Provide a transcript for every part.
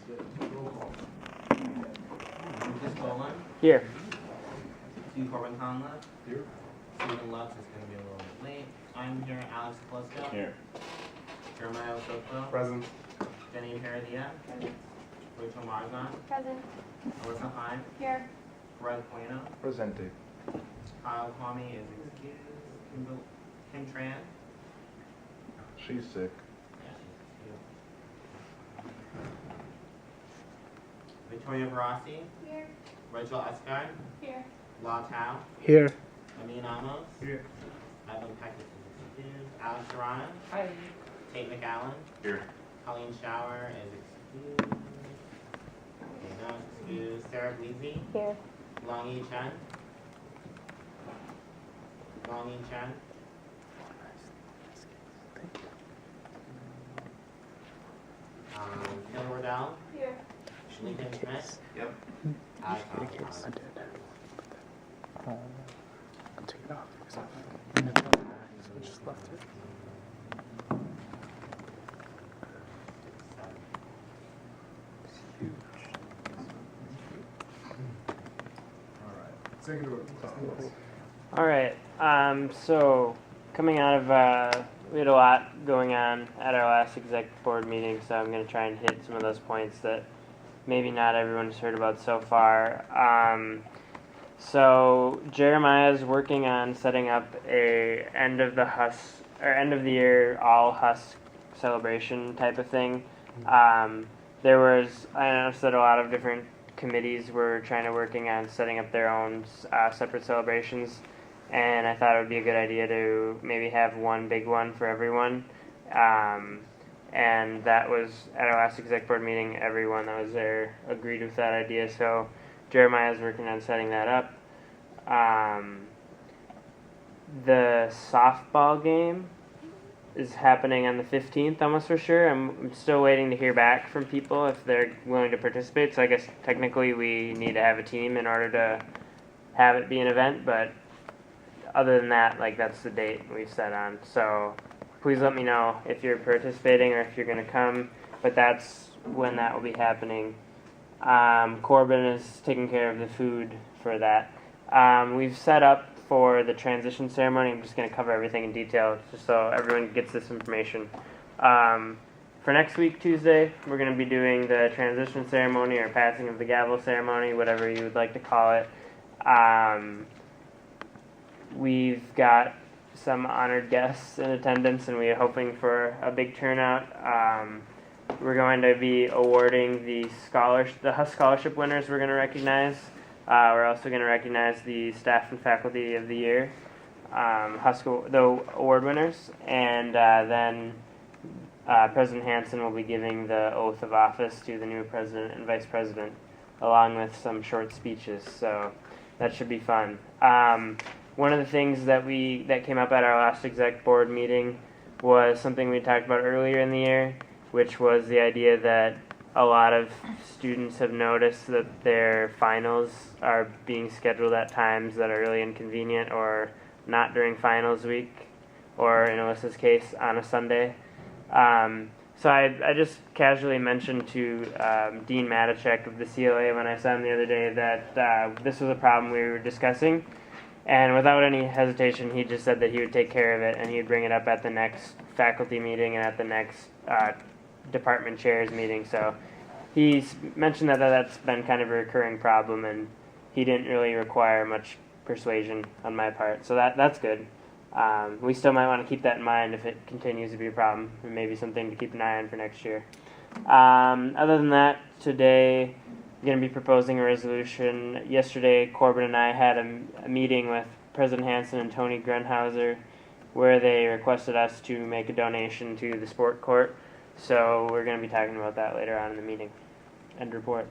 Roll call. Lucas Boland, Here. Hugh Corbin Conlon, Here. Stephen Lux is going to be a little bit late. I'm here, Alex Klesko. Here. Jeremiah Osoko. Present. Jenny Heredia. Present. Rachel Marzon. Present. Alyssa Heim. Here. Greg Bueno. Presented. Kyle Kwame is excused. Kim Tran. She's sick. Yeah, she's excused. Victoria Verassi. Here. Rachel Escard. Here. La Tao. Here. Amin Amos. Here. Evan Peck is excused. Alex Serrano. Hi. Tate McAllen. Here. Colleen Shower is excused. Dana is excused. Sarah Bleasy. Here. Long Yi Chen. Long Yi Chen. Taylor Wardell. Here. Lincoln Smith. Yep. Alex I Osborne. did. I'll take it off. So I just left it. All right. Second order. All right. So coming out of, we had a lot going on at our last exec board meeting, so I'm going to try and hit some of those points that maybe not everyone's heard about so far. So Jeremiah's working on setting up a end of the year all HUSC celebration type of thing. There was, I noticed that a lot of different committees were working on setting up their own separate celebrations, and I thought it would be a good idea to maybe have one big one for everyone. And that was at our last exec board meeting. Everyone that was there agreed with that idea. So Jeremiah's working on setting that up. The softball game is happening on the 15th, almost for sure. I'm still waiting to hear back from people if they're willing to participate. So I guess technically we need to have a team in order to have it be an event. But other than that, like, that's the date we've set on. So please let me know if you're participating or if you're going to come. But that's when that will be happening. Corbin is taking care of the food for that. We've set up for the transition ceremony. I'm just going to cover everything in detail just so everyone gets this information. For next week, Tuesday, we're going to be doing the transition ceremony or passing of the gavel ceremony, whatever you would like to call it. We've got some honored guests in attendance, and we are hoping for a big turnout. We're going to be awarding the HUSC scholarship winners we're going to recognize. We're also going to recognize the staff and faculty of the year, the award winners, and then President Hansen will be giving the oath of office to the new president and vice president, along with some short speeches. So that should be fun. One of the things that came up at our last exec board meeting was something we talked about earlier in the year, which was the idea that a lot of students have noticed that their finals are being scheduled at times that are really inconvenient or not during finals week, or in Alyssa's case, on a Sunday. So I just casually mentioned to Dean Matichek of the CLA when I saw him the other day that this was a problem we were discussing. And without any hesitation, he just said that he would take care of it and he would bring it up at the next faculty meeting and at the next department chairs meeting. So he's mentioned that that's been kind of a recurring problem, and he didn't really require much persuasion on my part. So that's good. We still might want to keep that in mind if it continues to be a problem, and maybe something to keep an eye on for next year. Other than that, today I'm going to be proposing a resolution. Yesterday, Corbin and I had a meeting with President Hansen and Tony Grunhauser where they requested us to make a donation to the sport court. So we're going to be talking about that later on in the meeting. End report.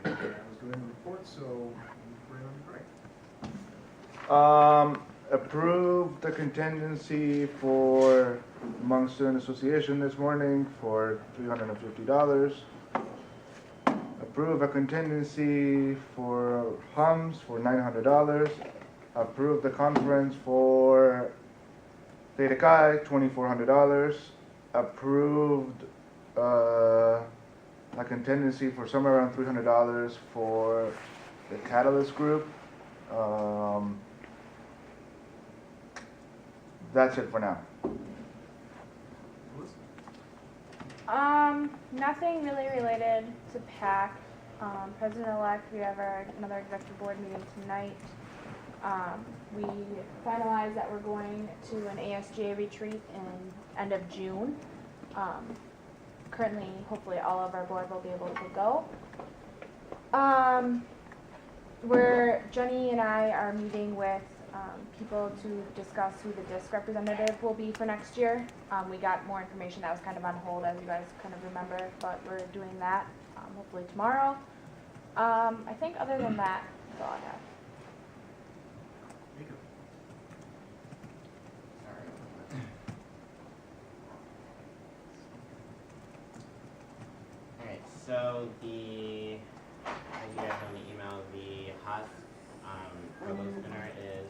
Covering I was doing the report, so bring on Greg. Approve the contingency for Hmong Student Association this morning for $350. Approve a contingency for HUMS for $900. Approve the conference for Theta Chi, $2,400. approved a contingency for somewhere around $300 for the Catalyst Group. That's it for now. Nothing really related to PAC. President-elect, we have another executive board meeting tonight. We finalized that we're going to an ASGA retreat in end of June. Currently, hopefully all of our board will be able to go. Jenny and I are meeting with people to discuss who the DISC representative will be for next year. We got more information that was kind of on hold, as you guys kind of remember, but we're doing that hopefully tomorrow. I think other than that, that's all I have. Alright, so as you guys on the email, the HUSC Provost dinner is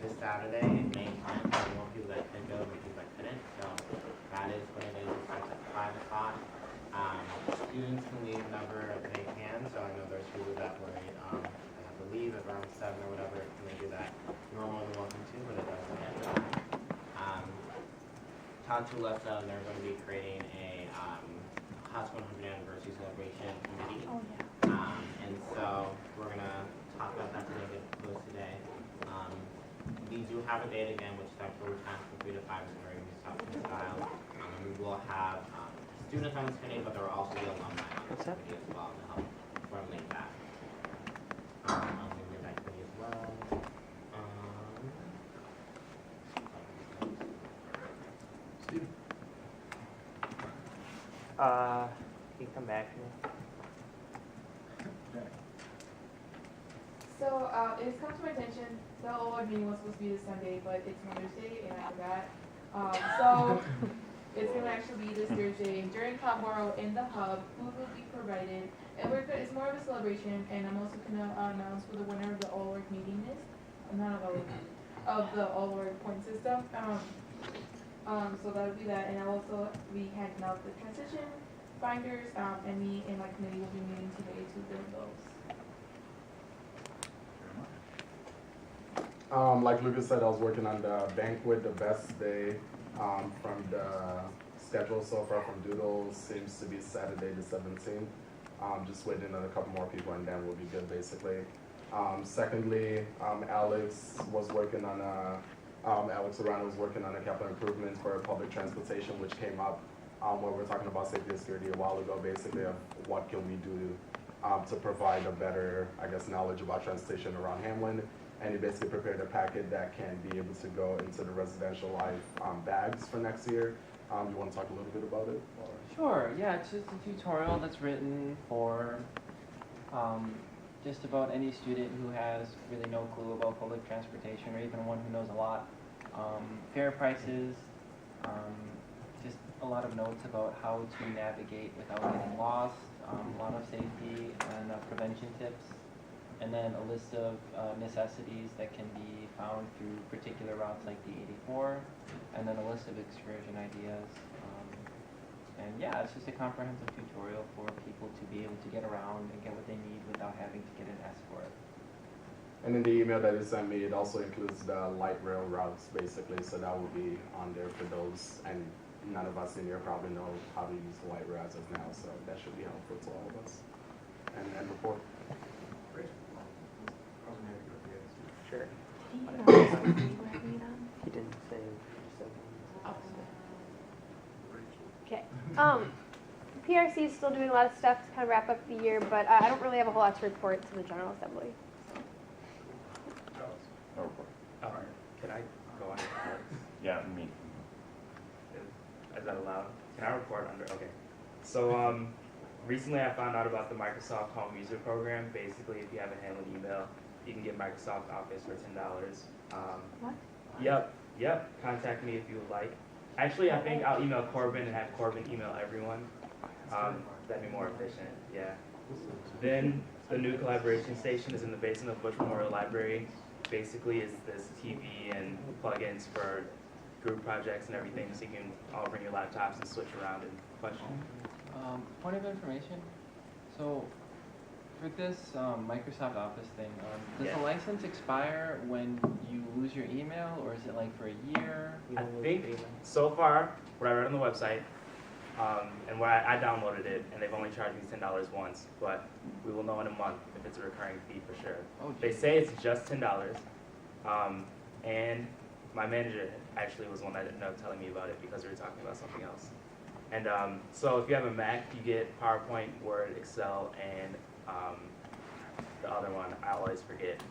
this Saturday, May 10th. There are more people that can go than people that couldn't, so that is what it is. It starts at 5 o'clock. Students can leave whenever they can, so I know there's people that were they have to leave at around 7 or whatever, and they do that. You're more than welcome to, but it doesn't end at that. Todd to left out, they're going to be creating a HUSC 100th anniversary celebration committee. Oh, yeah. And so we're going to talk about that today, get close today. We do have a date again, which is October 10th from 3 to 5 in the Southern style. And we will have students on this committee, but there will also be alumni on this committee as well to help formulate that. I'll do that committee as well. Steve? Can you come back to me? So it has come to my attention, the OLOG meeting was supposed to be this Sunday, but it's Mother's Day and I forgot. So it's going to actually be this Thursday during Potborough in the hub. Food will be provided, and it's more of a celebration. And I'm also going to announce who the winner of the OLOG meeting is, not of OLOG, of the OLOG point system. So that would be that, and I'll also be handing out the transition binders, and me and my committee will be meeting today to build those. Like Lucas said, I was working on the banquet. The best day from the schedule so far from Doodle seems to be Saturday the 17th. Just waiting on a couple more people and then we'll be good basically. Secondly, Alex Arana was working on a capital improvements for public transportation, which came up where we're talking about safety and security a while ago, basically of what can we do to provide a better, I guess, knowledge about transportation around Hamlin. And he basically prepared a packet that can be able to go into the residential life bags for next year. You want to talk a little bit about it? Or? Sure, yeah, it's just a tutorial that's written for just about any student who has really no clue about public transportation, or even one who knows a lot. Fare prices, just a lot of notes about how to navigate without getting lost, a lot of safety and prevention tips. And then a list of necessities that can be found through particular routes like the 84, and then a list of excursion ideas. And yeah, it's just a comprehensive tutorial for people to be able to get around and get what they need without having to get an escort. And in the email that you sent me, it also includes the light rail routes, basically, so that will be on there for those. And none of us in here probably know how to use the light rail as of now, so that should be helpful to all of us. And report. Great. I was going to go to the end. Sure. He didn't say. Okay. PRC is still doing a lot of stuff to kind of wrap up the year, but I don't really have a whole lot to report to the General Assembly. Charles? Can I go on? Yeah, me. Is that allowed? Can I report under? Okay. So recently I found out about the Microsoft Home User Program. Basically, if you have a Hamlin email, you can get Microsoft Office for $10. What? Yep. Contact me if you would like. Actually, I think I'll email Corbin and have Corbin email everyone. That'd be more efficient, yeah. Then the new collaboration station is in the basement of Bush Memorial Library. Basically, it's this TV and plugins for group projects and everything, so you can all bring your laptops and switch around and question. Point of information. So for this Microsoft Office thing, does Yeah. the license expire when you lose your email, or is it like for a year? I think so far, what I read on the website, and what I downloaded it, and they've only charged me $10 once, but we will know in a month if it's a recurring fee for sure. Oh, They geez. say it's just $10, and my manager actually was the one that ended up telling me about it because we were talking about something else. And so if you have a Mac, you get PowerPoint, Word, Excel, and the other one I always forget.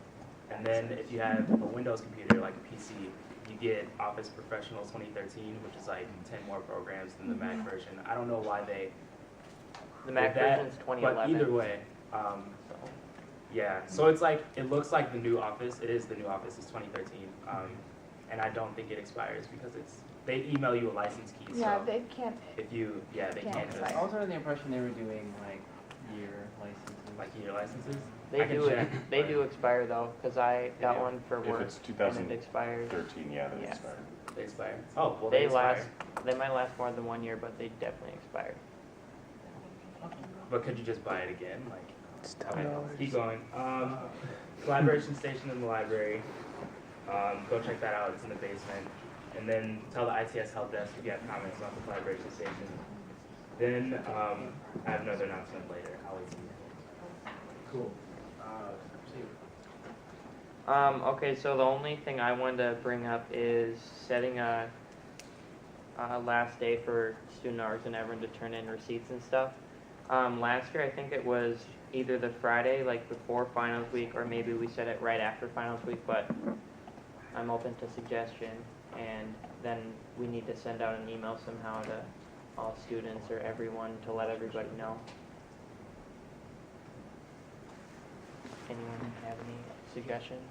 And then if you have a Windows computer, like a PC, you get Office Professional 2013, which is like 10 more programs than the Mac version. I don't know why they The Mac did that, version's but 2011. either way, yeah. So it's like, it looks like the new Office. It is the new Office. It's 2013, and I don't think it expires because they email you a license key. Yeah, So they can't, if you, they Can't can't just expire. I was under the impression they were doing like year licenses. like year licenses. They I can do check, they but- do expire though, because I got Yeah. one for If work it's and 2013, it expires. yeah, then Yeah. it's expired. They expire. Oh, well, They expire. last. They might last more than 1 year, but they definitely expire. But could you just buy it again? Like, okay, keep going. Collaboration station in the library. Go check that out. It's in the basement. And then tell the ITS help desk if you have comments about the collaboration station. Then I have another announcement later. I'll wait till you. Cool. Okay, so the only thing I wanted to bring up is setting a last day for student hours and everyone to turn in receipts and stuff. Last year, I think it was either the Friday, like before finals week, or maybe we set it right after finals week, but I'm open to suggestion. And then we need to send out an email somehow to all students or everyone to let everybody know. Anyone have any suggestions?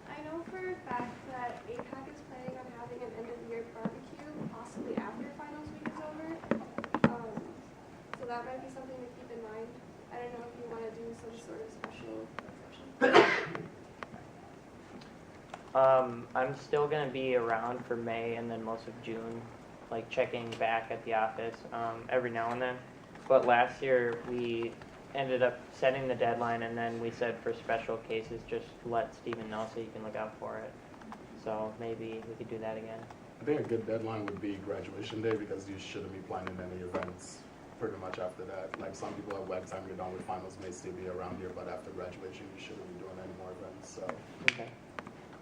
I know for a fact that APAC is planning on having an end-of-year barbecue, possibly after finals week is over. So that might be something to keep in mind. I don't know if you want to do some sort of special reception. I'm still gonna be around for May and then most of June, like checking back at the office every now and then. But last year we ended up setting the deadline and then we said for special cases just let Stephen know so you can look out for it. So maybe we could do that again. I think a good deadline would be graduation day because you shouldn't be planning any events pretty much after that. Like some people at web time you're done with finals may still be around here, but after graduation you shouldn't be doing any more events. So Okay.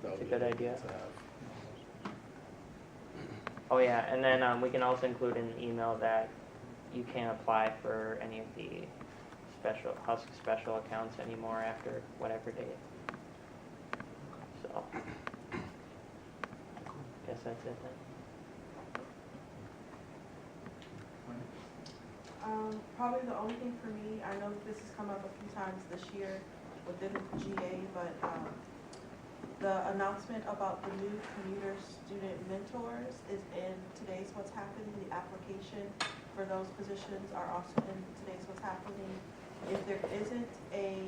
that would That's be a good idea idea. to have. Oh yeah, and then we can also include in the email that you can't apply for any of the special HUSC special accounts anymore after whatever date. So, guess that's it then. Probably the only thing for me, I know this has come up a few times this year within GA, but the announcement about the new commuter student mentors is in today's What's Happening. The application for those positions are also in today's What's Happening. If there isn't a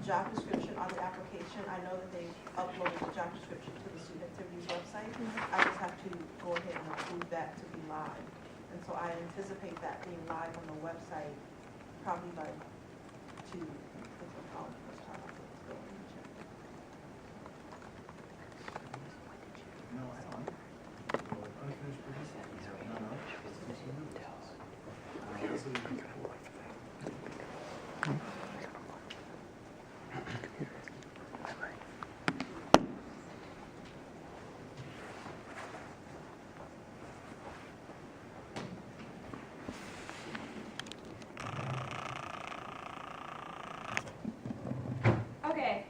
job description on the application, I know that they uploaded the job description to the student activities website. I just have to go ahead and approve that to be live. And so I anticipate that being live on the website probably by 2 o'clock. Unfinished business? okay,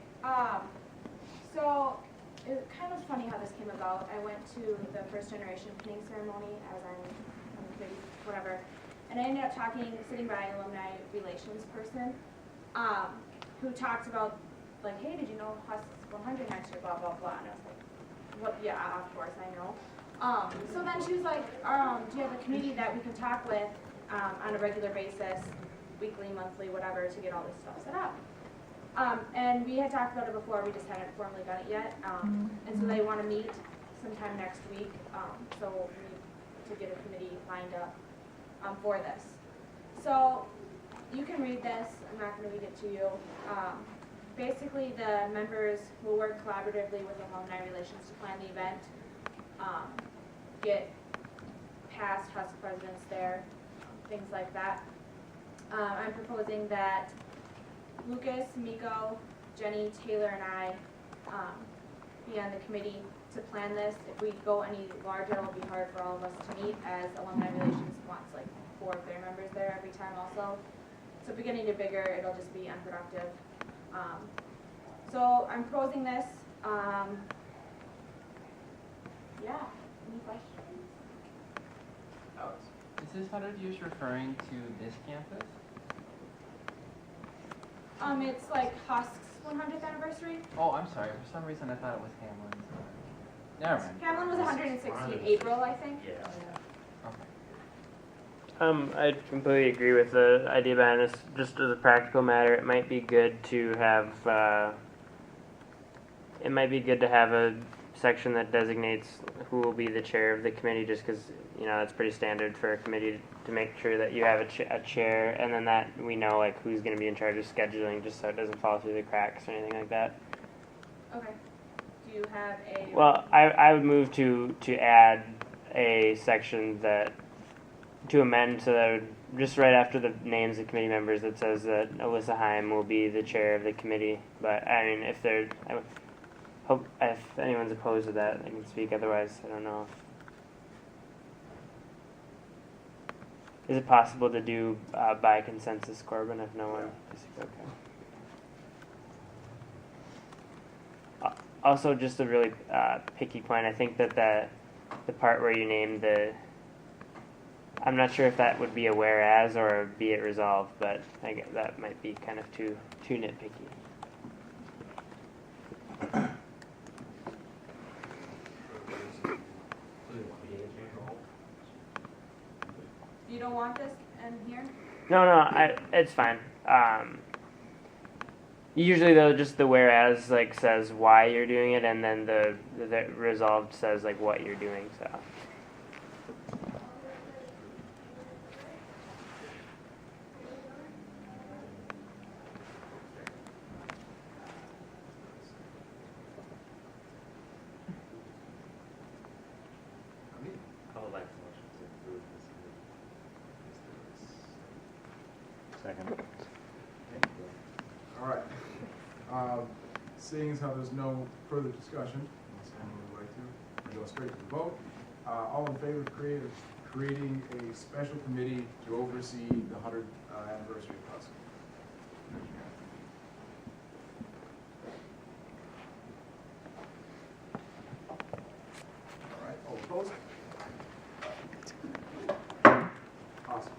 so it's kind of funny how this came about. I went to the first generation pinning ceremony as I'm maybe whatever, and I ended up sitting by an alumni relations person, who talked about like, hey, did you know HUSC 100 next year, blah, blah, blah, and I was like, what, yeah, of course, I know. So then she was like, do you have a committee that we can talk with on a regular basis, weekly, monthly, whatever, to get all this stuff set up? And we had talked about it before, we just hadn't formally done it yet. And so they want to meet sometime next week, so we need to get a committee lined up for this. So you can read this, I'm not going to read it to you. Basically, the members will work collaboratively with alumni relations to plan the event, get past HUSC presidents there, things like that. I'm proposing that Lucas, Miko, Jenny, Taylor, and I be on the committee to plan this. If we go any larger, it'll be hard for all of us to meet, as alumni relations wants like 4 of their members there every time also. So if we get any bigger, it'll just be unproductive. So I'm proposing this. Yeah, any questions? Is this 100 years referring to this campus? It's like HUSC's 100th anniversary. Oh, I'm sorry. For some reason I thought it was Hamlin's. Never mind. Hamlin was 116 April, I think. Yeah. Okay. I completely agree with the idea behind this. Just as a practical matter, it might be good to have a section that designates who will be the chair of the committee, just because that's pretty standard for a committee to make sure that you have a chair, and then that we know like who's going to be in charge of scheduling, just so it doesn't fall through the cracks or anything like that. Okay. Do you have a? Well, I would move to add a section to amend so that just right after the names of committee members, it says that Alyssa Heim will be the chair of the committee. But I mean, I hope if anyone's opposed to that, they can speak. Otherwise, I don't know. Is it possible to do by consensus, Corbin, if no one is okay? Also, just a really picky point. I think that the part where you name I'm not sure if that would be a whereas or be it resolved, but I guess that might be kind of too nitpicky. You don't want this in here? No, it's fine. Usually though, just the whereas like says why you're doing it, and then the resolved says like what you're doing. So. Second. All right. Seeing as how there's no further discussion, unless anyone would like to, we go straight to the vote. All in favor of creating a special committee to oversee the 100th anniversary of HUSC? All right. All opposed? Awesome.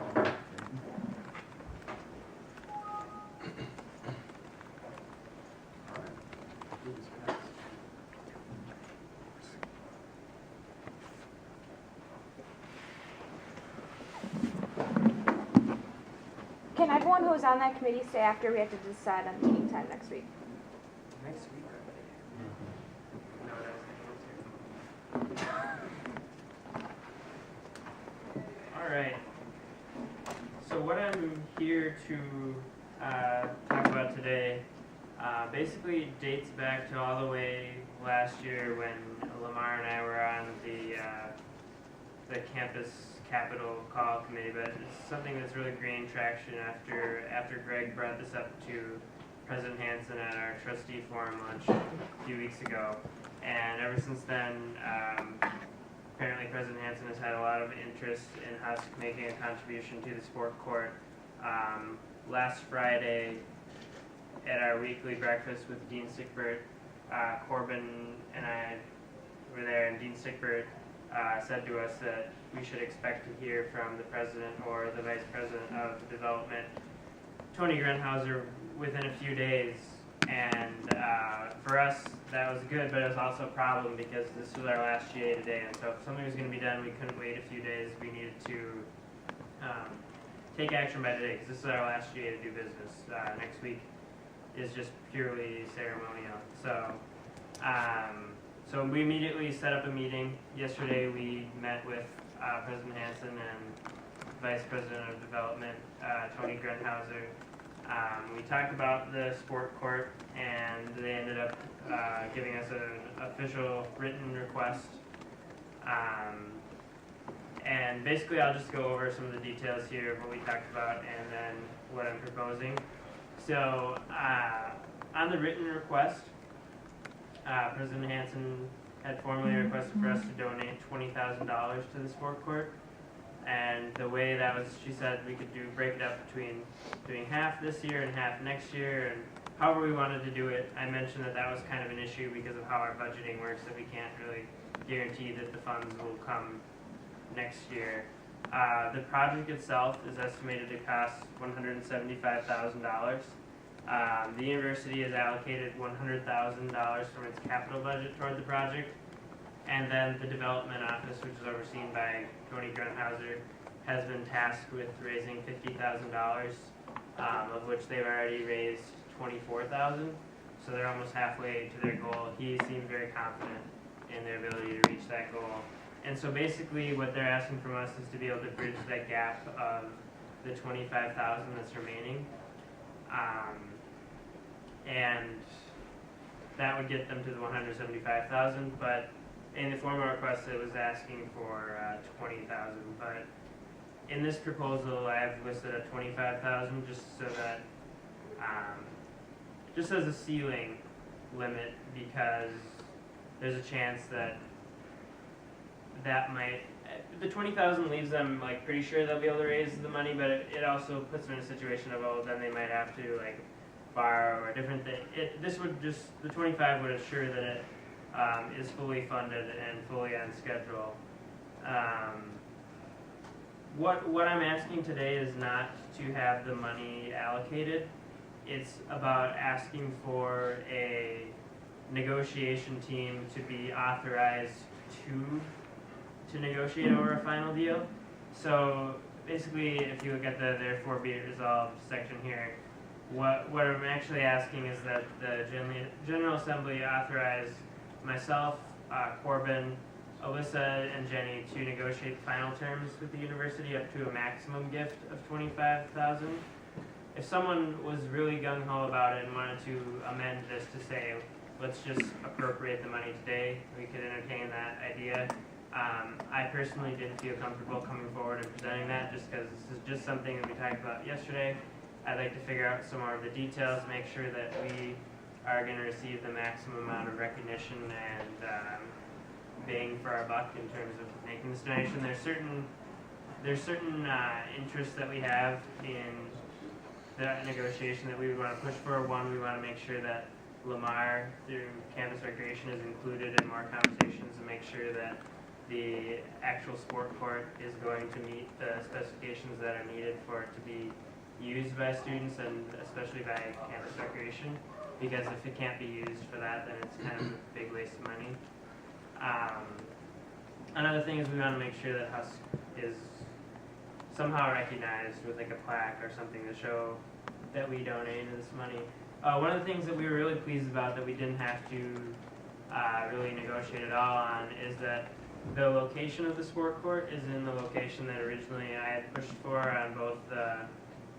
Can everyone who's on that committee stay after? We have to decide on meeting time next week. Next week already. All right. So what I'm here to talk about today basically dates back to all the way last year when Lamar and I were on the campus capital call committee, but it's something that's really gained traction after Greg brought this up to President Hansen at our trustee forum lunch a few weeks ago. And ever since then, apparently President Hansen has had a lot of interest in HUSC making a contribution to the sport court. Last Friday at our weekly breakfast with Dean Stickbert, Corbin and I were there, and Dean Stickbert said to us that we should expect to hear from the president or the vice president of development, Tony Grenhauser, within a few days. And for us, that was good, but it was also a problem because this was our last GA today, and so if something was going to be done, we couldn't wait a few days. We needed to take action by today, because this is our last GA to do business. Next week is just purely ceremonial. So So we immediately set up a meeting. Yesterday we met with President Hansen and Vice President of Development, Tony Grenhauser. We talked about the sport court, and they ended up giving us an official written request. And basically I'll just go over some of the details here of what we talked about and then what I'm proposing. So on the written request, President Hansen had formally requested for us to donate $20,000 to the sport court. And the way that was, she said we could break it up between doing half this year and half next year, and however we wanted to do it. I mentioned that that was kind of an issue because of how our budgeting works, that we can't really guarantee that the funds will come next year. The project itself is estimated to cost $175,000. The university has allocated $100,000 from its capital budget toward the project, and then the development office, which is overseen by Tony Grenhauser, has been tasked with raising $50,000, of which they've already raised $24,000. So they're almost halfway to their goal. He seemed very confident in their ability to reach that goal. And so basically what they're asking from us is to be able to bridge that gap of the $25,000 that's remaining. And that would get them to the $175,000, but in the formal request it was asking for $20,000. But in this proposal I have listed at $25,000 just so that, just as a ceiling limit, because there's a chance that might, the $20,000 leaves them like pretty sure they'll be able to raise the money, but it also puts them in a situation of, oh, then they might have to like borrow or different thing. This would just, the 25 would assure that it is fully funded and fully on schedule. What I'm asking today is not to have the money allocated. It's about asking for a negotiation team to be authorized to negotiate over a final deal. So basically, if you look at the therefore be it resolved section here, what I'm actually asking is that the General Assembly authorize myself, Corbin, Alyssa, and Jenny to negotiate the final terms with the university up to a maximum gift of $25,000. If someone was really gung-ho about it and wanted to amend this to say, let's just appropriate the money today, we could entertain that idea. I personally didn't feel comfortable coming forward and presenting that just because this is just something that we talked about yesterday. I'd like to figure out some more of the details, make sure that we are going to receive the maximum amount of recognition and bang for our buck in terms of making this donation. There's certain interests that we have in that negotiation that we would want to push for. One, we want to make sure that Lamar, through campus recreation, is included in more conversations and make sure that the actual sport court is going to meet the specifications that are needed for it to be used by students and especially by campus recreation, because if it can't be used for that, then it's kind of a big waste of money. Another thing is we want to make sure that HUSC is somehow recognized with like a plaque or something to show that we donated this money. One of the things that we were really pleased about that we didn't have to really negotiate at all on is that the location of the sport court is in the location that originally I had pushed for on both the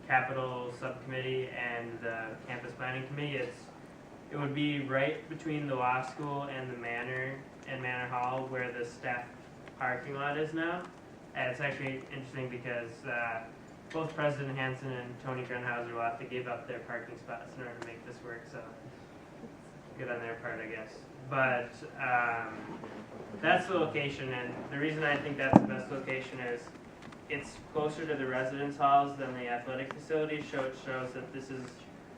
capital subcommittee and the campus planning committee. It would be right between the law school and the Manor and Manor Hall where the staff parking lot is now. And it's actually interesting because both President Hansen and Tony Grenhauser will have to give up their parking spots in order to make this work, so good on their part, I guess. But that's the location, and the reason I think that's the best location is it's closer to the residence halls than the athletic facility, so it shows that this is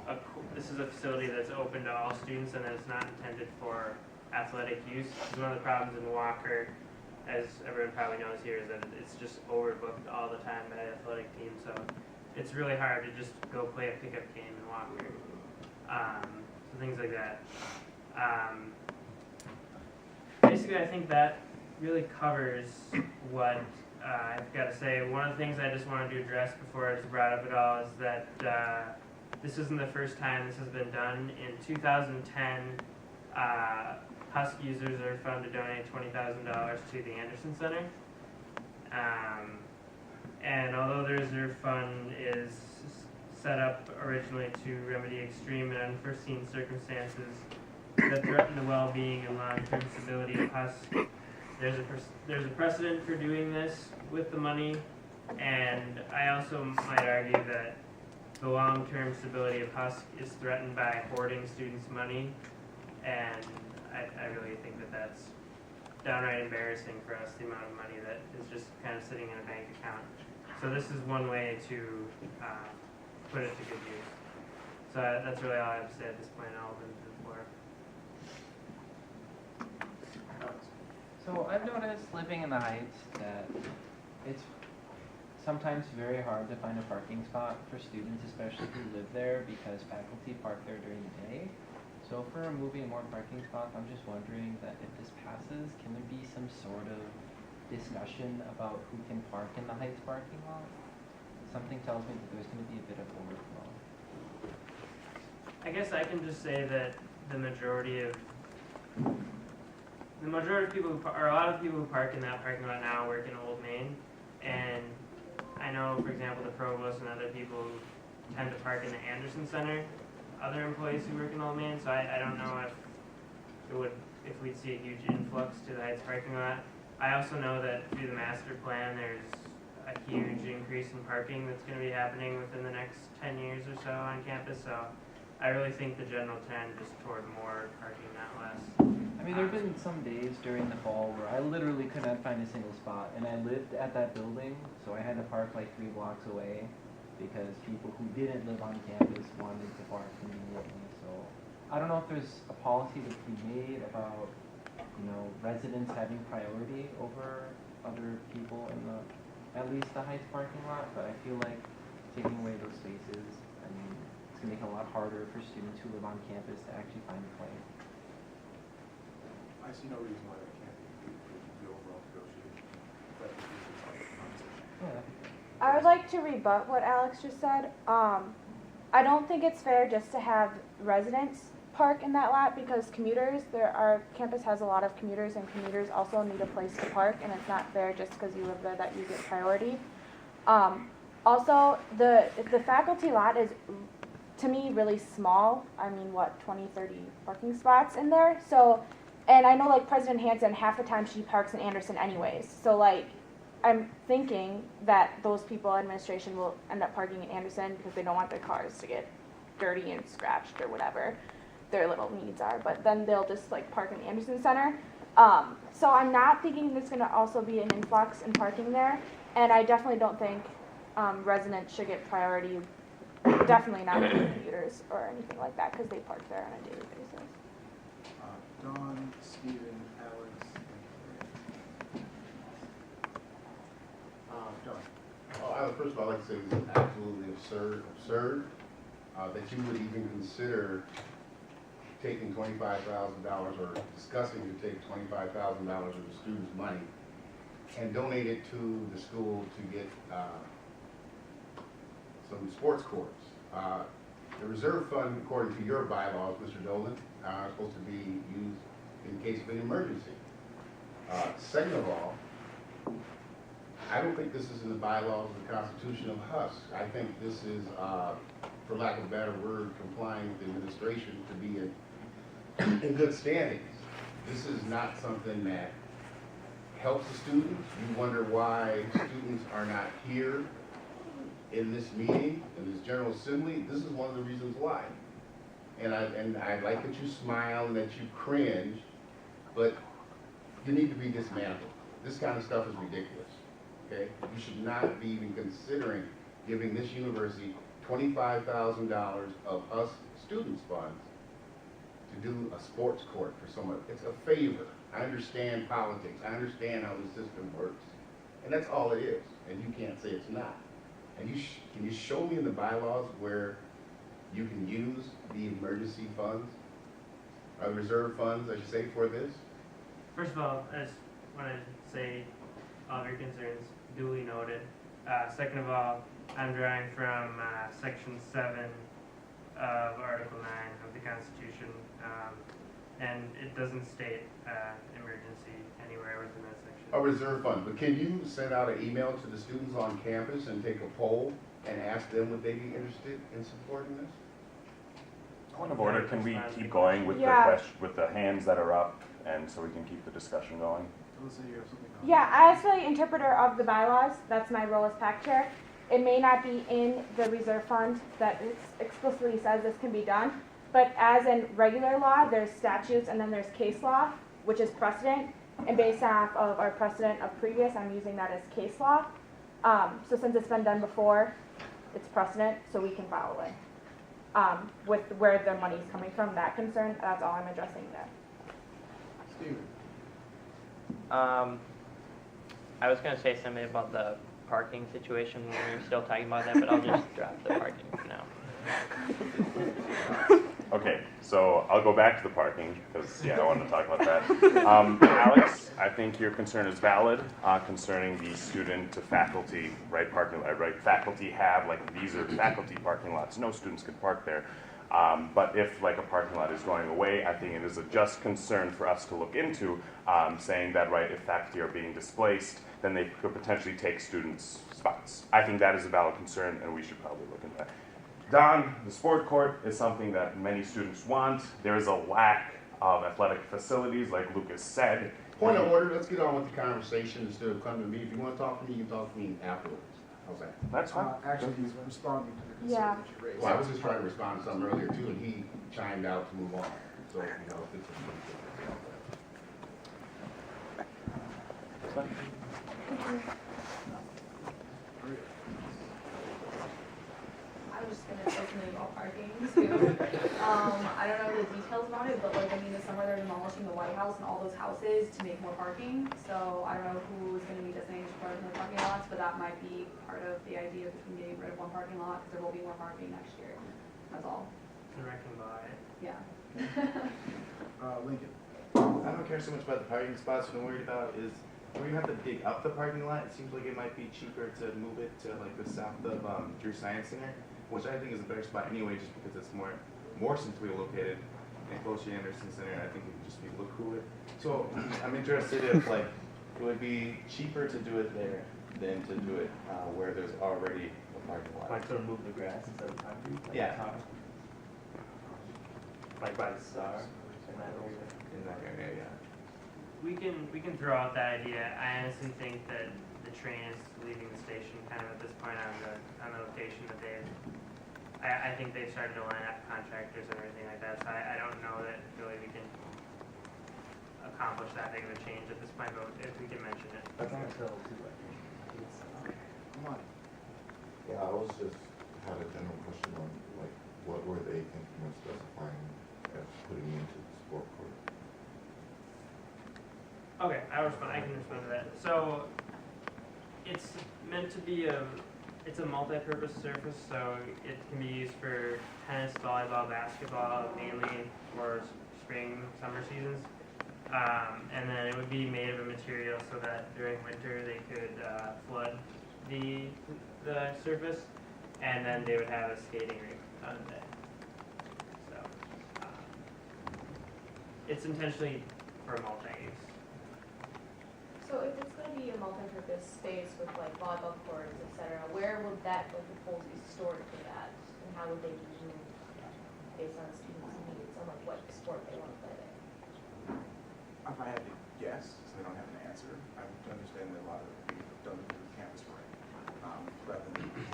a facility that's open to all students and that it's not intended for athletic use. One of the problems in Walker, as everyone probably knows here, is that it's just overbooked all the time by the athletic team, so it's really hard to just go play a pickup game in Walker. So things like that. Basically, I think that really covers what I've got to say. One of the things I just wanted to address before it's brought up at all is that this isn't the first time this has been done. In 2010, HUSC users are found to donate $20,000 to the Anderson Center. And although the reserve fund is set up originally to remedy extreme and unforeseen circumstances that threaten the well-being and long-term stability of HUSC, there's a precedent for doing this with the money, and I also might argue that the long-term stability of HUSC is threatened by hoarding students' money, and I really think that that's downright embarrassing for us, the amount of money that is just kind of sitting in a bank account. So this is one way to put it to good use. So that's really all I have to say at this point. I'll open to the floor. So I've noticed living in the Heights that it's sometimes very hard to find a parking spot for students, especially who live there, because faculty park there during the day. So if we're removing more parking spots, I'm just wondering that if this passes, can there be some sort of discussion about who can park in the Heights parking lot? Something tells me that there's going to be a bit of overflow. I guess I can just say that the majority of people who or a lot of people who park in that parking lot now work in Old Main, and I know, for example, the provost and other people who tend to park in the Anderson Center, other employees who work in Old Main. So I don't know if we'd see a huge influx to the Heights parking lot. I also know that through the master plan, there's a huge increase in parking that's going to be happening within the next 10 years or so on campus. So I really think the general trend is toward more parking, not less. I mean, there have been some days during the fall where I literally could not find a single spot, and I lived at that building, so I had to park like 3 blocks away because people who didn't live on campus wanted to park conveniently. So I don't know if there's a policy to be made about, you know, residents having priority over other people in the, at least the Heights parking lot, but I feel like taking away those spaces, I mean, it's going to make it a lot harder for students who live on campus to actually find a place. I see no reason why that can't be the overall negotiation. But it's like a conversation. Yeah. I would like to rebut what Alex just said. I don't think it's fair just to have residents park in that lot because commuters, our campus has a lot of commuters, and commuters also need a place to park, and it's not fair just because you live there that you get priority. Also, the faculty lot is, to me, really small. I mean, what, 20, 30 parking spots in there? So, and I know, like, President Hansen, half the time she parks in Anderson anyways. So, like, I'm thinking that those people, administration, will end up parking in Anderson because they don't want their cars to get dirty and scratched or whatever their little needs are. But then they'll just, like, park in the Anderson Center. So I'm not thinking there's going to also be an influx in parking there. And I definitely don't think residents should get priority. Definitely not commuters or anything like that because they park there on a daily basis. Dawn, Stephen, Alex, and John. First of all, I'd like to say this is absolutely absurd that you would even consider taking $25,000 or discussing to take $25,000 of the students' money and donate it to the school to get some sports courts. The reserve fund, according to your bylaws, Mr. Dolan, are supposed to be used in case of an emergency. Second of all, I don't think this is in the bylaws of the Constitution of HUSC. I think this is, for lack of a better word, complying with the administration to be in good standings. This is not something that helps the students. You wonder why students are not here in this meeting, in this General Assembly. This is one of the reasons why. And I like that you smile and that you cringe, but you need to be dismantled. This kind of stuff is ridiculous, okay? You should not be even considering giving this university $25,000 of us students' funds to do a sports court for someone. It's a favor. I understand politics. I understand how the system works. And that's all it is. And you can't say it's not. And can you show me in the bylaws where you can use the emergency funds, reserve funds, I should say, for this? First of all, I just want to say all of your concerns duly noted. Second of all, I'm drawing from Section 7 of Article 9 of the Constitution. and it doesn't state emergency anywhere within that section. A reserve fund, but can you send out an email to the students on campus and take a poll and ask them would they be interested in supporting this? Point of order, can we keep going with with the hands that are up, and so we can keep the discussion going? Alyssa, you have something else? Yeah, as the interpreter of the bylaws, that's my role as PAC chair. It may not be in the reserve fund that explicitly says this can be done, but as in regular law, there's statutes and then there's case law, which is precedent. And based off of our precedent of previous, I'm using that as case law. So since it's been done before, it's precedent, so we can follow it. With where the money's coming from, that concern, that's all I'm addressing there. Steven? I was going to say something about the parking situation when we were still talking about that, but I'll just drop the parking for now. Okay, so I'll go back to the parking, because, I wanted to talk about that. Alex, I think your concern is valid concerning the student to faculty, right, parking lot, right? Faculty have, these are faculty parking lots. No students can park there. But if, a parking lot is going away, I think it is a just concern for us to look into, saying that, right, if faculty are being displaced, then they could potentially take students' spots. I think that is a valid concern, and we should probably look into that. Don, the sport court is something that many students want. There is a lack of athletic facilities, like Lucas said. Point of order, let's get on with the conversation instead of coming to me. If you want to talk to me, you can talk to me afterwards. How's that? That's fine. Actually, he's responding to the concern Yeah. that you raised. Well, I was just trying to respond to something earlier too, and he chimed out to move on. So, if it's I was just gonna say something about parking too. I don't know the details about it, but this summer they're demolishing the White House and all those houses to make more parking. So I don't know who is gonna be designated to park in the parking lots, but that might be part of the idea between getting rid of one parking lot, because there will be more parking next year. That's all. Directing by it. Yeah. Lincoln? I don't care so much about the parking spots. What I'm worried about is we're gonna have to dig up the parking lot. It seems like it might be cheaper to move it to the south of Drew Science Center, which I think is a better spot anyway, just because it's more centrally located and close to Anderson Center. And I think it would just look cooler. So I'm interested if it would be cheaper to do it there than to do it where there's already a parking lot. Like to remove the grass instead of concrete? Yeah. Like by the star in that area? In that area, yeah. We can throw out that idea. I honestly think that the train is leaving the station kind of at this point on the location that I think they've started to line up contractors and everything like that. So I don't know that really we can accomplish that big of a change at this point, but if we can mention it. That's on the hill too, I think. Come on. Yeah, I was just had a general question on what were they thinking of specifying as putting into the sport court? Okay, I can respond to that. So it's meant to be it's a multi-purpose surface, so it can be used for tennis, volleyball, basketball, mainly for spring, summer seasons. And then it would be made of a material so that during winter they could flood the surface, and then they would have a skating rink on it. So it's intentionally for multi-use. So if it's going to be a multi-purpose space with volleyball courts, etc., where would the poles be stored for that, and how would they be used based on students' needs on what sport they want to play there? If I had to guess, since I don't have an answer, I would understand that a lot of it would be done through the campus rec, rather than being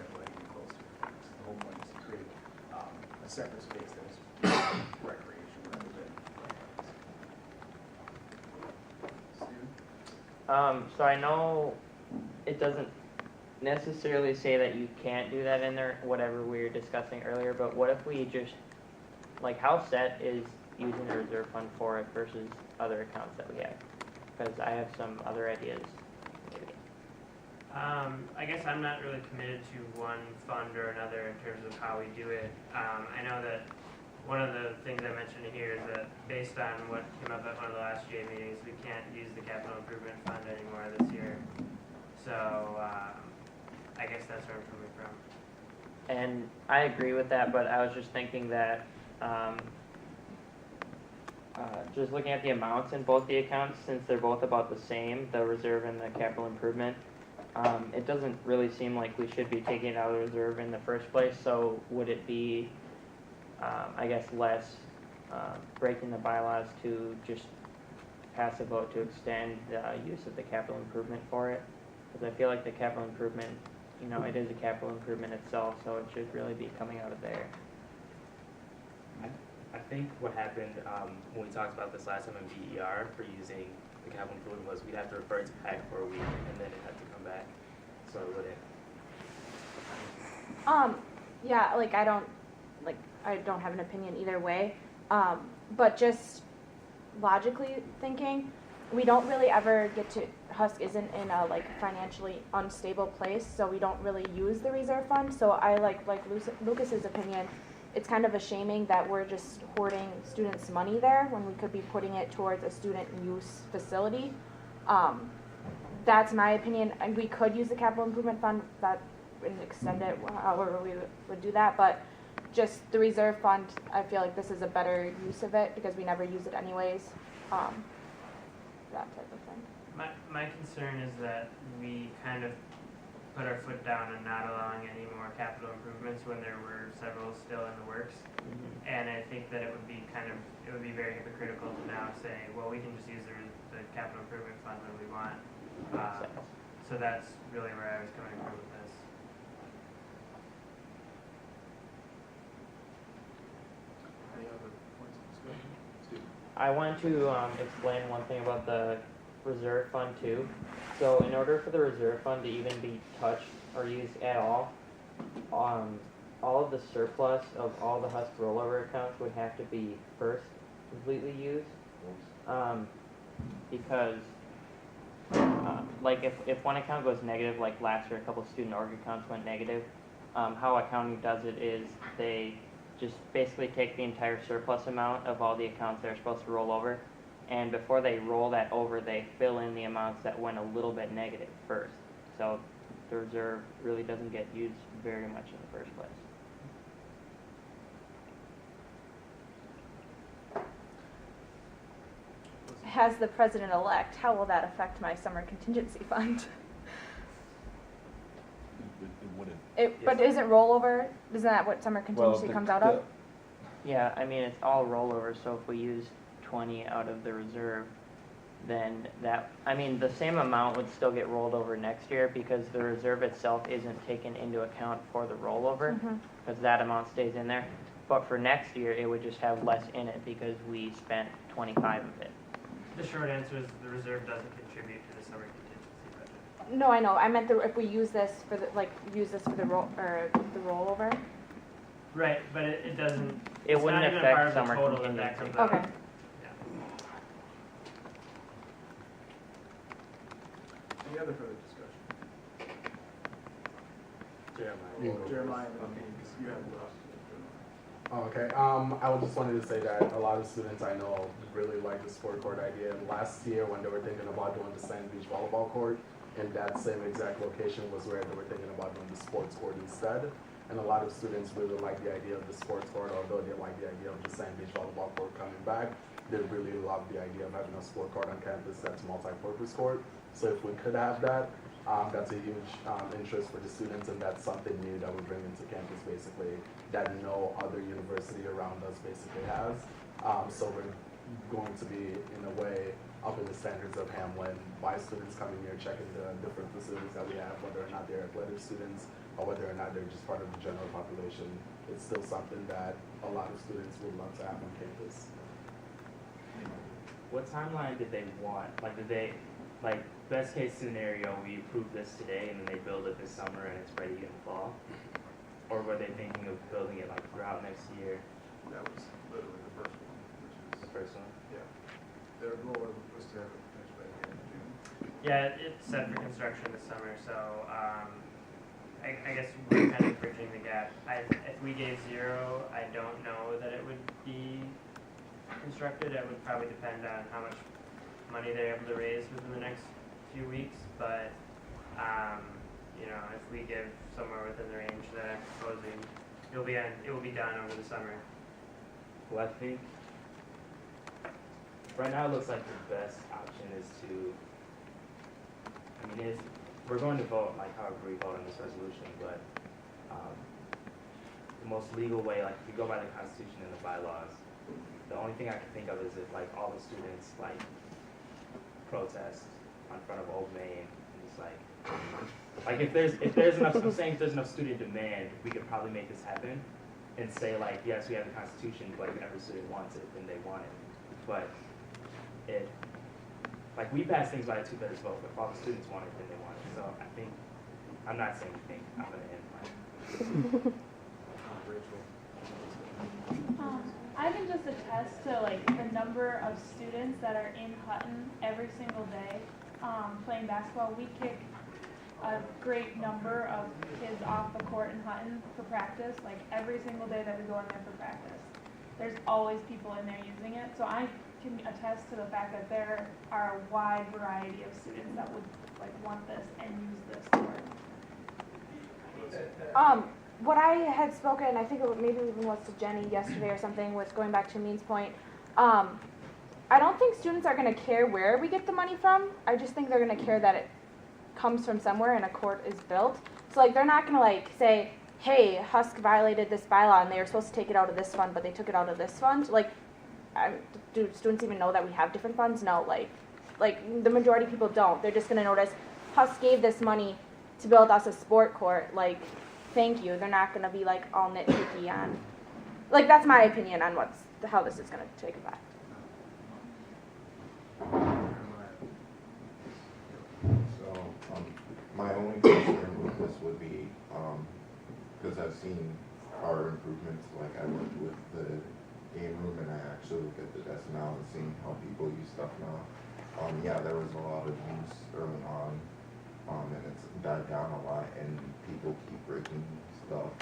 close to the campus. The whole point is to create a separate space that is recreation rather than So I know it doesn't necessarily say that you can't do that in there, whatever we were discussing earlier, but what if we just, how set is using the reserve fund for it versus other accounts that we have? Because I have some other ideas. I guess I'm not really committed to one fund or another in terms of how we do it. I know that one of the things I mentioned here is that based on what came up at one of the last G.A meetings, we can't use the capital improvement fund anymore this year. So I guess that's where I'm coming from. And I agree with that, but I was just thinking that just looking at the amounts in both the accounts, since they're both about the same, the reserve and the capital improvement, it doesn't really seem like we should be taking it out of the reserve in the first place, so would it be, I guess, less breaking the bylaws to just pass a vote to extend the use of the capital improvement for it? Because I feel like the capital improvement, you know, it is a capital improvement itself, so it should really be coming out of there. I think what happened when we talked about this last time in BER for using the capital improvement was we'd have to refer it to PAC for a week and then it had to come back. So it wouldn't. Yeah, like I don't have an opinion either way. But just logically thinking, we don't really ever get to, HUSC isn't in a like financially unstable place, so we don't really use the reserve fund. So I like Lucas's opinion. It's kind of a shaming that we're just hoarding students' money there when we could be putting it towards a student use facility. That's my opinion. And we could use the capital improvement fund and extend it however we would do that. But just the reserve fund, I feel like this is a better use of it because we never use it anyways. That type of thing. My concern is that we kind of put our foot down and not allowing any more capital improvements when there were several still in the works. And I think that it would be very hypocritical to now say, well, we can just use the capital improvement fund when we want. So that's really where I was coming from with this. Any other points of discussion? Steve? I want to explain one thing about the reserve fund too. So in order for the reserve fund to even be touched or used at all of the surplus of all the HUSC rollover accounts would have to be first completely used. Because like if one account goes negative, like last year a couple of student org accounts went negative, how accounting does it is they just basically take the entire surplus amount of all the accounts they're supposed to roll over, and before they roll that over, they fill in the amounts that went a little bit negative first. So the reserve really doesn't get used very much in the first place. As the president-elect, how will that affect my summer contingency fund? But is it rollover? Isn't that what summer contingency comes out of? Yeah, I mean, it's all rollover, so if we use 20 out of the reserve, then the same amount would still get rolled over next year because the reserve itself isn't taken into account for the rollover, because that amount stays in there. But for next year, it would just have less in it because we spent 25 of it. The short answer is the reserve doesn't contribute to the summer contingency budget. No, I know. I meant if we use this for the rollover. Right, but it doesn't. It wouldn't affect summer contingency. Okay. Any other further discussion? Jeremiah, you have the last. Oh, okay. I just wanted to say that a lot of students I know really like the sport court idea. And last year, when they were thinking about doing the Sand Beach volleyball court, in that same exact location was where they were thinking about doing the sports court instead. And a lot of students really like the idea of the sports court, although they like the idea of the Sand Beach volleyball court coming back. They really love the idea of having a sport court on campus that's multi-purpose court. So if we could have that, that's a huge interest for the students, and that's something new that we bring into campus basically that no other university around us basically has. So we're going to be, in a way, up in the standards of Hamlin by students coming here, checking the different facilities that we have, whether or not they're athletic students or whether or not they're just part of the general population. It's still something that a lot of students would love to have on campus. What timeline did they want? Like, did they, like, best case scenario, we approve this today and then they build it this summer and it's ready in the fall? Or were they thinking of building it like throughout next year? That was literally the first one, which is. The first one? Yeah. Their goal was to have it finished by the end of June. Yeah, it's set for construction this summer, so I guess we're kind of bridging the gap. If we gave 0, I don't know that it would be constructed. It would probably depend on how much money they're able to raise within the next few weeks, but if we give somewhere within the range that I'm proposing, it will be done over the summer. Well, I think right now it looks like the best option is to, I mean, we're going to vote like however we vote on this resolution, but the most legal way, like if you go by the Constitution and the bylaws, the only thing I can think of is if like all the students like protest in front of Old Main, and it's like if there's enough, I'm saying if there's enough student demand, we could probably make this happen and say like, yes, we have the Constitution, but if every student wants it, then they want it. But like we pass things by a 2/3 vote, but if all the students want it, then they want it. So I think, I'm not saying anything, I'm gonna end my. I can just attest to like the number of students that are in Hutton every single day playing basketball. We kick a great number of kids off the court in Hutton for practice, like every single day that we go in there for practice. There's always people in there using it, so I can attest to the fact that there are a wide variety of students that would like want this and use this court. What I had spoken, I think it maybe even was to Jenny yesterday or something, was going back to Amin's point. I don't think students are going to care where we get the money from. I just think they're going to care that it comes from somewhere and a court is built. So like they're not going to like say, hey, HUSC violated this bylaw and they were supposed to take it out of this fund, but they took it out of this fund. Like, do students even know that we have different funds? No, like the majority of people don't. They're just going to notice HUSC gave this money to build us a sport court. Like, thank you. They're not going to be like all nitpicky on, like that's my opinion on how this is going to take effect. So, my only concern with this would be, because I've seen our improvements, like I worked with the game room and I actually look at the desk now and seeing how people use stuff now. Yeah, there was a lot of use early on, and it's died down a lot, and people keep breaking stuff.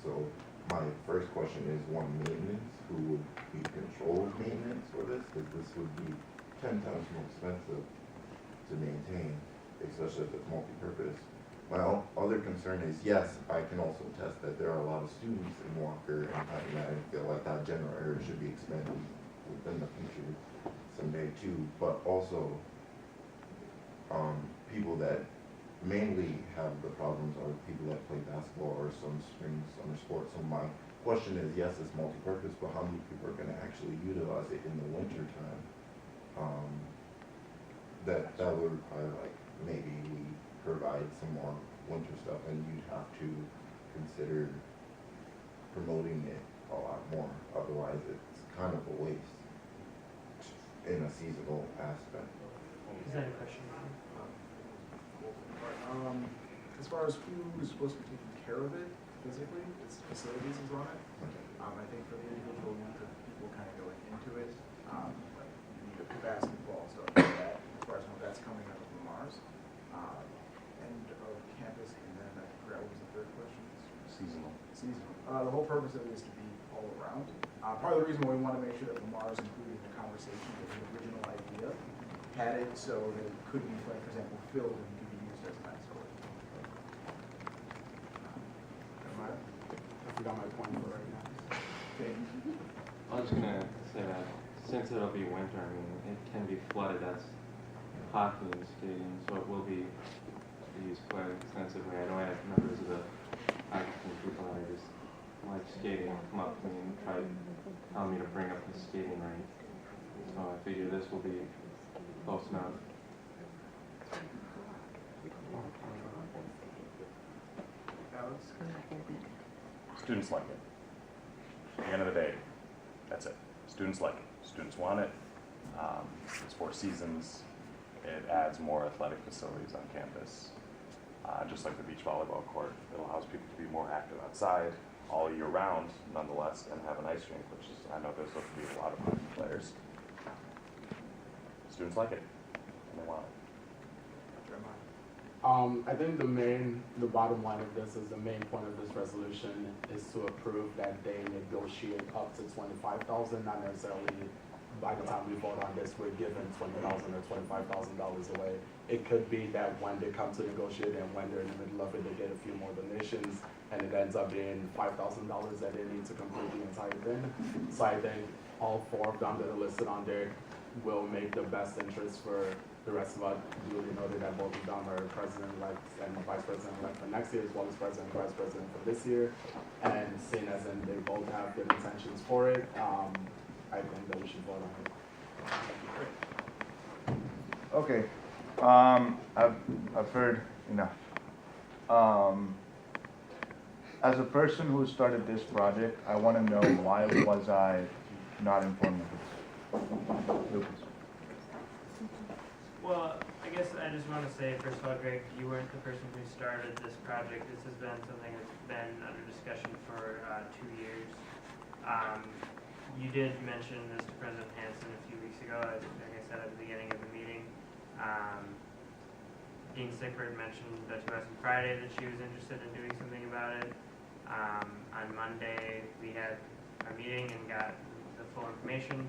So my first question is, one, maintenance. Who would be control of maintenance for this? Because this would be 10 times more expensive to maintain, especially if it's multi-purpose. My other concern is, yes, I can also attest that there are a lot of students in Walker, and I feel like that general area should be expanded within the future someday too, but also people that mainly have the problems are people that play basketball or some summer sports. So my question is, yes, it's multi-purpose, but how many people are going to actually utilize it in the winter time? That would require, like, maybe we provide some more winter stuff, and you'd have to consider promoting it a lot more. Otherwise, it's kind of a waste in a seasonal aspect. Is that a question? As far as who is supposed to be taking care of it physically, it's facilities is on it. I think for the individual needs of people kind of going into it, you need a basketball, stuff like that. As far as how that's coming out of Mars, end of campus, and then I forgot what was the third question? Seasonal. Seasonal. The whole purpose of it is to be all around. Part of the reason why we want to make sure that Lamar's included in the conversation with the original idea had it so that it could be, like, for example, filled and could be used as a tennis court. I forgot my point for right now. Okay. I was gonna say that since it'll be winter, I mean, it can be flooded. That's hockey and skating, so it will be used quite extensively. I know I have members of the hockey team people that are just like skating come up to me and try telling me to bring up the skating rink. So I figure this will be close enough. Alex? Students like it. At the end of the day, that's it. Students like it. Students want it. It's 4 seasons. It adds more athletic facilities on campus. Just like the beach volleyball court, it allows people to be more active outside all year round, nonetheless, and have an ice rink, which is, I know there's looking to be a lot of hockey players. Students like it, and they want it. I think the bottom line of this is the main point of this resolution is to approve that they negotiate up to $25,000, not necessarily by the time we vote on this, we're given $20,000 or $25,000 away. It could be that when they come to negotiate and when they're in the middle of it, they get a few more donations, and it ends up being $5,000 that they need to complete the entire thing. So I think all 4 of them that are listed on there, will make the best interest for the rest of us. Duly noted that both of them are president-elect and vice president-elect for next year, as well as president and vice president for this year. And seeing as in they both have good intentions for it, I think that we should vote on it. Okay, I've heard enough. As a person who started this project, I want to know why was I not informed of this? Lucas. Well, I guess I just want to say, first of all, Greg, you weren't the person who started this project. This has been something that's been under discussion for 2 years. You did mention this to President Hansen a few weeks ago, like I said at the beginning of the meeting. Dean Sickford mentioned to us on Friday that she was interested in doing something about it. On Monday, we had our meeting and got the full information,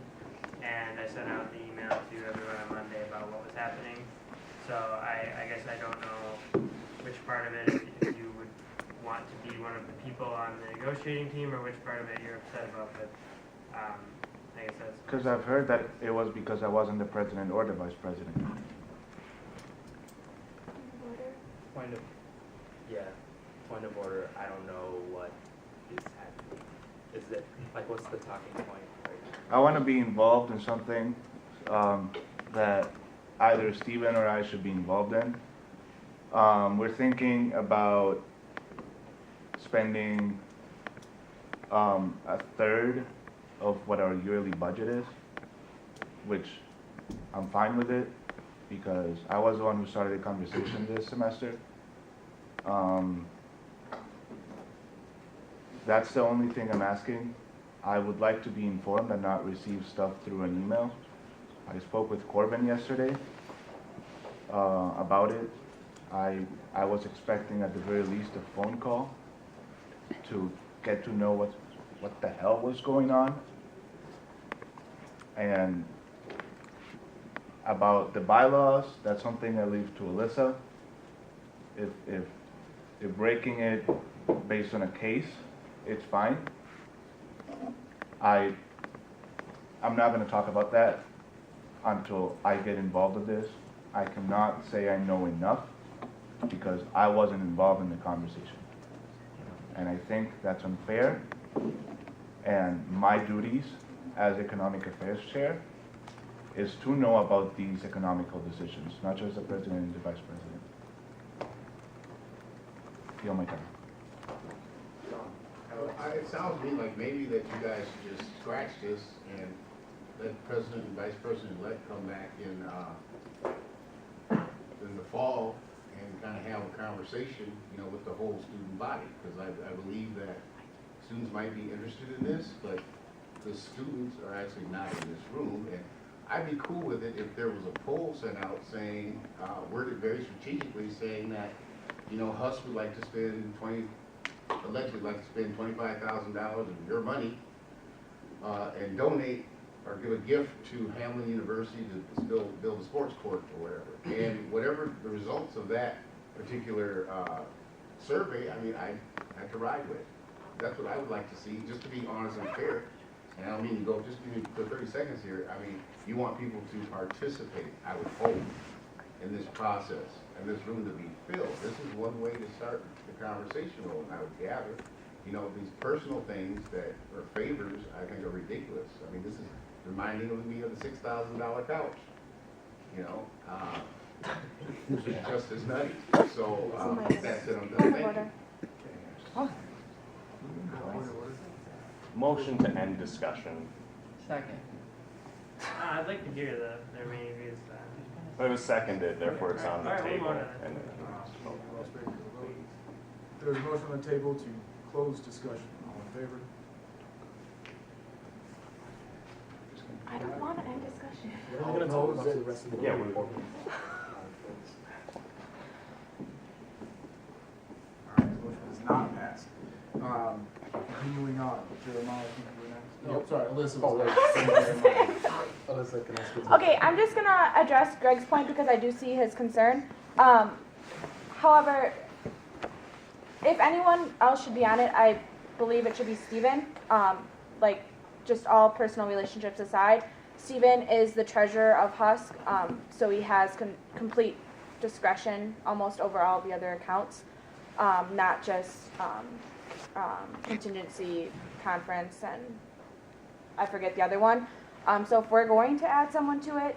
and I sent out the email to everyone on Monday about what was happening. So I guess I don't know which part of it, if you would want to be one of the people on the negotiating team, or which part of it you're upset about, but I guess that's... Because I've heard that it was because I wasn't the president or the vice president. Point of order, I don't know what is happening. Is it, like, what's the talking point right now? I want to be involved in something that either Steven or I should be involved in. We're thinking about spending a third of what our yearly budget is, which I'm fine with it because I was the one who started the conversation this semester. That's the only thing I'm asking. I would like to be informed and not receive stuff through an email. I spoke with Corbin yesterday about it. I was expecting at the very least a phone call to get to know what the hell was going on. And about the bylaws, that's something I leave to Alyssa. If breaking it based on a case, it's fine. I'm not going to talk about that until I get involved with this. I cannot say I know enough because I wasn't involved in the conversation. And I think that's unfair. And my duties as Economic Affairs Chair is to know about these economical decisions, not just the President and the Vice President. Feel my time. It sounds to me like maybe that you guys should just scratch this and let President and Vice President-elect come back in the fall and kind of have a conversation, with the whole student body. Because I believe that students might be interested in this, but the students are actually not in this room. And I'd be cool with it if there was a poll sent out saying, worded very strategically, saying that, HUSC would like to spend allegedly like to spend $25,000 of your money and donate or give a gift to Hamlin University to build a sports court or whatever. And whatever the results of that particular survey, I could ride with. That's what I would like to see, just to be honest and fair. And I don't mean to go, just give me for 30 seconds here. You want people to participate, I would hope, in this process and this room to be filled. This is one way to start the conversation rolling, I would gather. These personal things that are favors, I think are ridiculous. This is reminding me of the $6,000 couch. This is just as nutty. So that's it, I'm done. Thank you. Motion to end discussion. Second. I'd like to hear the remaining views. But it was seconded, therefore it's on the Alright, table. we'll vote on it. And There's a motion on the table to close discussion. All in favor? I don't want to end discussion. We're going to talk about the rest of the yeah, board. we All right, the motion is not passed. Continuing on, Jeremiah, I think you were next. No, sorry, Alyssa was next. Alyssa, can I speak? Okay, I'm just gonna address Greg's point because I do see his concern. However, if anyone else should be on it, I believe it should be Steven. Just all personal relationships aside. Steven is the treasurer of HUSC, so he has complete discretion almost over all the other accounts, not just contingency, conference, and I forget the other one. So if we're going to add someone to it,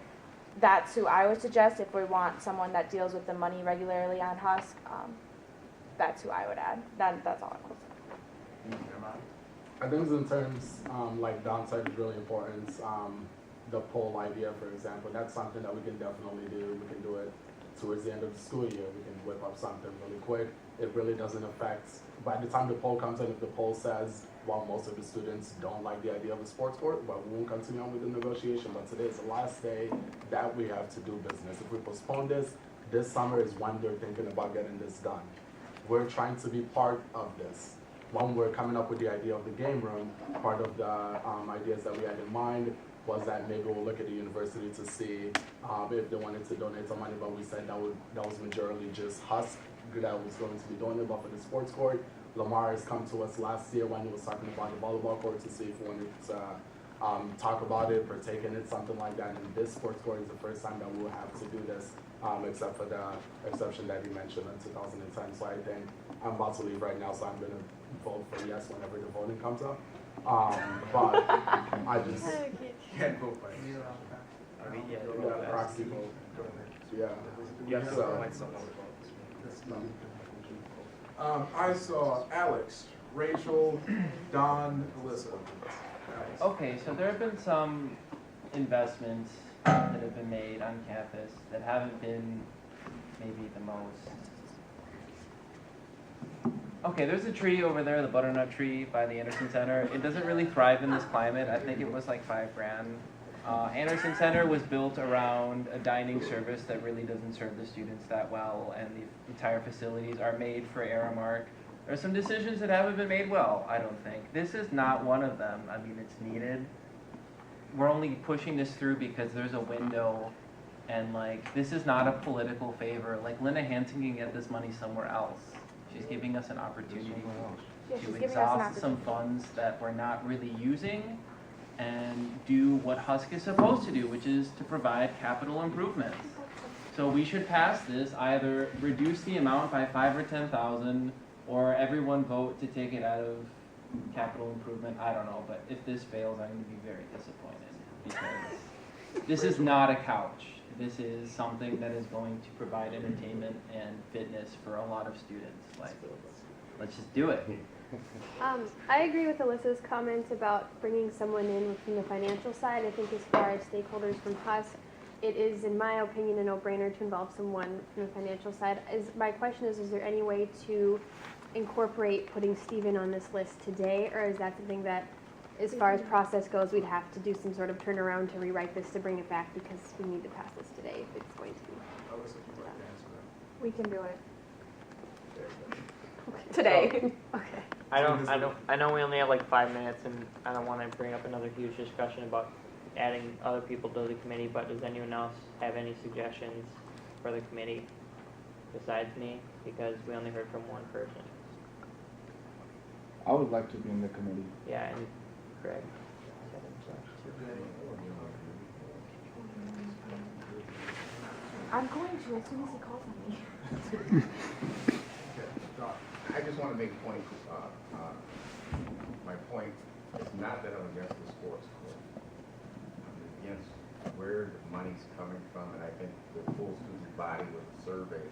that's who I would suggest. If we want someone that deals with the money regularly on HUSC, that's who I would add. That's all I want to say. I think in terms, like Don said, is really important. The poll idea, for example, that's something that we can definitely do. We can do it towards the end of the school year. We can whip up something really quick. It really doesn't affect, by the time the poll comes in, if the poll says, well, most of the students don't like the idea of a sports court, but we won't continue on with the negotiation. But today is the last day that we have to do business. If we postpone this summer is when they're thinking about getting this done. We're trying to be part of this. When we're coming up with the idea of the game room, part of the ideas that we had in mind was that maybe we'll look at the university to see if they wanted to donate some money, but we said that was majorly just HUSC that was going to be donated, but for the sports court, Lamar has come to us last year when he was talking about the volleyball court to see if we wanted to talk about it, partake in it, something like that. And this sports court is the first time that we'll have to do this, except for the exception that he mentioned in 2010. So I think I'm about to leave right now, so I'm going to vote for yes whenever the voting comes up. But I just can't vote for it. Proxy vote. Yeah. Yeah, so I saw Alex, Rachel, Don, Alyssa. Okay, so there have been some investments that have been made on campus that haven't been maybe the most. Okay, there's a tree over there, the butternut tree by the Anderson Center. It doesn't really thrive in this climate. I think it was like $5 grand. Anderson Center was built around a dining service that really doesn't serve the students that well, and the entire facilities are made for Aramark. There are some decisions that haven't been made well, I don't think. This is not one of them. I mean, it's needed. We're only pushing this through because there's a window, and like, this is not a political favor. Like, Linda Hansen can get this money somewhere else. She's giving us an opportunity to exhaust some funds that we're not really using and do what HUSC is supposed to do, which is to provide capital improvements. So we should pass this, either reduce the amount by 5 or 10,000, or everyone vote to take it out of capital improvement. I don't know, but if this fails, I'm going to be very disappointed, because this is not a couch. This is something that is going to provide entertainment and fitness for a lot of students. Like, let's just do it. I agree with Alyssa's comment about bringing someone in from the financial side. I think as far as stakeholders from HUSC, it is, in my opinion, a no-brainer to involve someone from the financial side. My question is there any way to incorporate putting Steven on this list today, or is that something that, as far as process goes, we'd have to do some sort of turnaround to rewrite this to bring it back because we need to pass this today if it's going to be. We can do it. Today. Okay. I know we only have like 5 minutes, and I don't want to bring up another huge discussion about adding other people to the committee, but does anyone else have any suggestions for the committee besides me? Because we only heard from one person. I would like to be in the committee. Yeah, and Greg. I'm going to as soon as he calls on me. I just want to make a point. My point is not that I'm against the sports court. I'm against where the money's coming from, and I think the full student body with a survey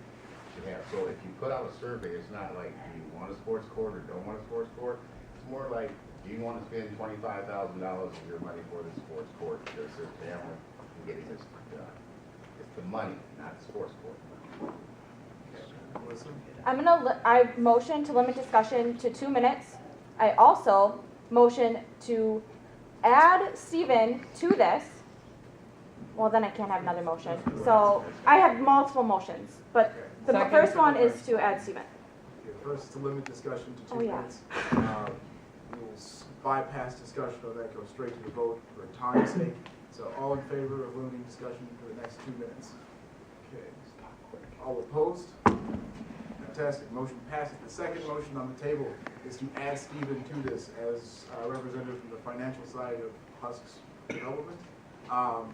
should have. So if you put out a survey, it's not like, do you want a sports court or don't want a sports court? It's more like, do you want to spend $25,000 of your money for the sports court to assist family in getting this done? It's the money, not the sports court. I motion to limit discussion to 2 minutes. I also motion to add Steven to this. Well, then I can't have another motion. So I have multiple motions, but the first one is to add Steven. First, to limit discussion to 2 Oh, yeah. minutes. We will bypass discussion of that, go straight to the vote for time's sake. So all in favor of limiting discussion for the next 2 minutes? Okay. All opposed? Fantastic. Motion passes. The second motion on the table is to add Steven to this as a representative from the financial side of HUSC's development. Although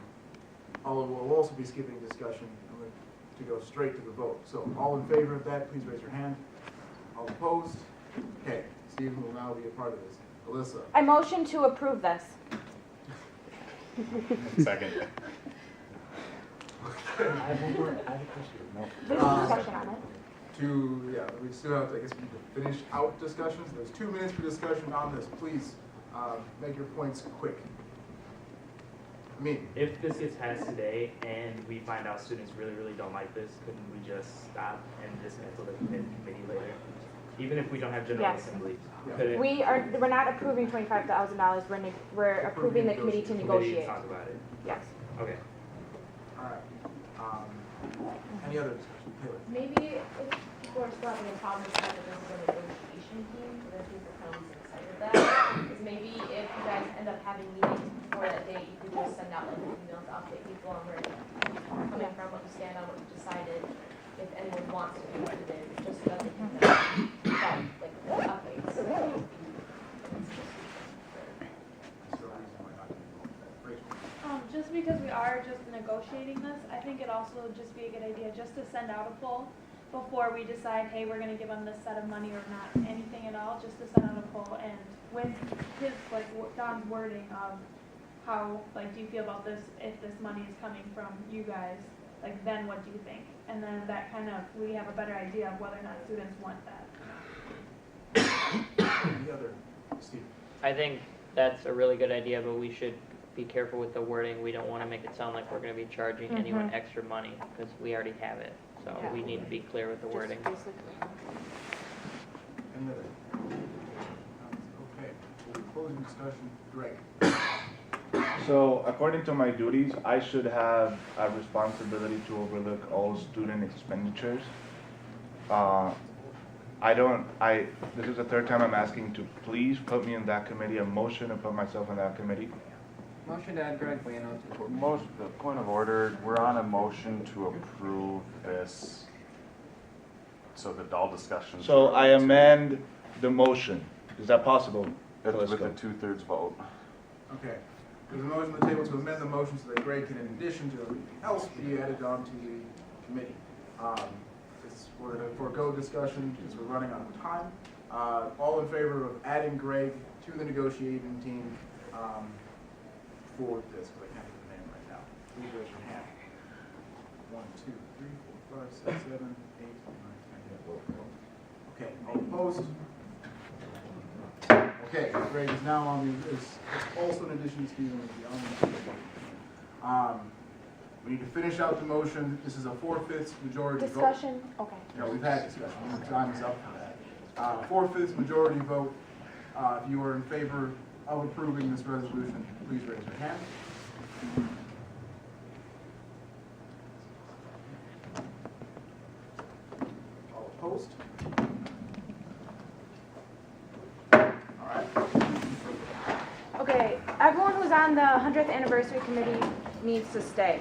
we'll also be skipping discussion to go straight to the vote. So all in favor of that, please raise your hand. All opposed? Okay, Stephen will now be a part of this. Alyssa? I motion to approve this. Second. There's discussion on it. We still have to, I guess we need to finish out discussions. There's 2 minutes for discussion on this. Please, make your points quick. I mean, If this gets passed today and we find out students really don't like this, couldn't we just stop and dismantle the committee later? Even if we don't have general Yes. assembly? Yeah. Could it- We're not approving $25,000. We're approving the committee to committee negotiate. Talk about it. Yes. Okay. all right. Any other discussion? Taylor? Maybe if people are still having a problem with the fact that this is a negotiation team, because I think the county's excited that, is maybe if you guys end up having meetings before that date, you could just send out like an email to update people on where you're coming from, what you stand on, what you decided, if anyone wants to do what it is, just so that they can get like updates. Is there a reason why not? Rachel? Just because we are just negotiating this, I think it also would just be a good idea just to send out a poll before we decide, hey, we're gonna give them this set of money or not, anything at all, just to send out a poll and with his, like, Don's wording of how, like, do you feel about this, if this money is coming from you guys, like, then what do you think? And then that kind of, we have a better idea of whether or not students want that. Any other? Steve? I think that's a really good idea, but we should be careful with the wording. We don't want to make it sound like we're going to be charging anyone extra money because we already have it. So Yeah. we need to be clear with the wording. Any other? Okay, closing discussion. Greg? So according to my duties, I should have a responsibility to overlook all student expenditures. This is the 3rd time I'm asking to please put me in that committee, a motion to put myself in that committee. Motion to add Greg Bueno to the The point of order, we're on a motion to approve this, so that all discussions. So I amend the motion. Is that possible? With a Let's go. 2/3 vote. Okay. There's a motion on the table to amend the motion so that Greg can, in addition to everything else, be added on to the committee. We're going to forego discussion because we're running out of time. All in favor of adding Greg to the negotiating team for this, because I can't get the name right now. Please raise your hand. 1, 2, 3, 4, 5, 6, 7, 8, 9, 10. Okay, all opposed? Okay, Greg is now on the, is also in addition to Stephen, is the on the we need to finish out the motion. This is a 4/5 majority vote. Discussion, okay. No, we've had discussion. Time is up for that. 4/5 majority vote. If you are in favor of approving this resolution, please raise your hand. All opposed? All right. Okay, everyone who's on the 100th anniversary committee needs to stay.